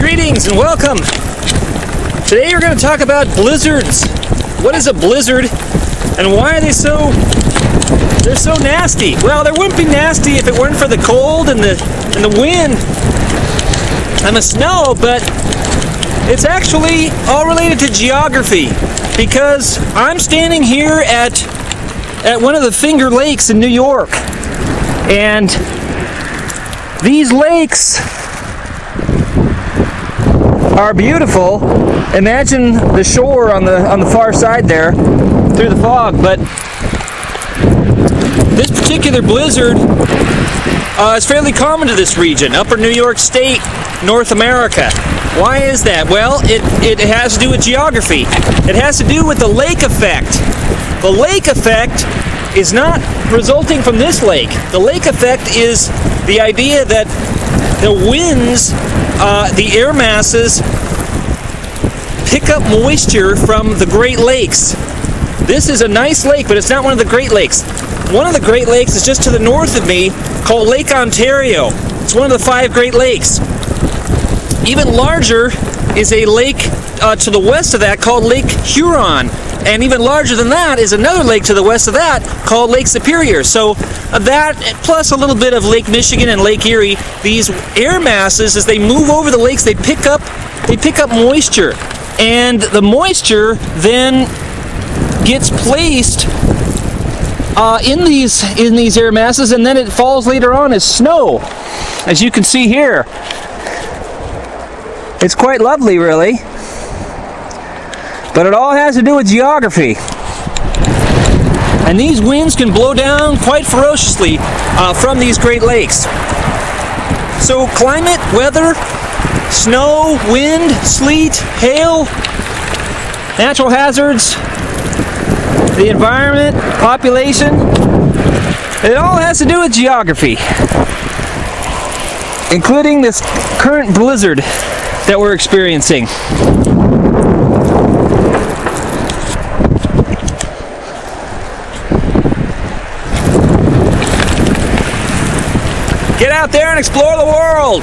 Greetings and welcome. Today we're going to talk about blizzards. What is a blizzard and why are they're so nasty? Well, they wouldn't be nasty if it weren't for the cold and the wind and the snow, but it's actually all related to geography, because I'm standing here at one of the Finger Lakes in New York, and these lakes are beautiful. Imagine the shore on the far side there through the fog, but this particular blizzard is fairly common to this region, Upper New York State, North America. Why is that? Well, it has to do with geography. It has to do with the lake effect. The lake effect is not resulting from this lake. The lake effect is the idea that the winds, the air masses, pick up moisture from the Great Lakes. This is a nice lake, but it's not one of the Great Lakes. One of the Great Lakes is just to the north of me, called Lake Ontario. It's one of the 5 Great Lakes. Even larger is a lake to the west of that called Lake Huron. And even larger than that is another lake to the west of that called Lake Superior. So that, plus a little bit of Lake Michigan and Lake Erie, these air masses, as they move over the lakes, they pick up moisture. And the moisture then gets placed in these air masses, and then it falls later on as snow, as you can see here. It's quite lovely, really. But it all has to do with geography. And these winds can blow down quite ferociously from these Great Lakes. So climate, weather, snow, wind, sleet, hail, natural hazards, the environment, population, it all has to do with geography, including this current blizzard that we're experiencing. Get out there and explore the world!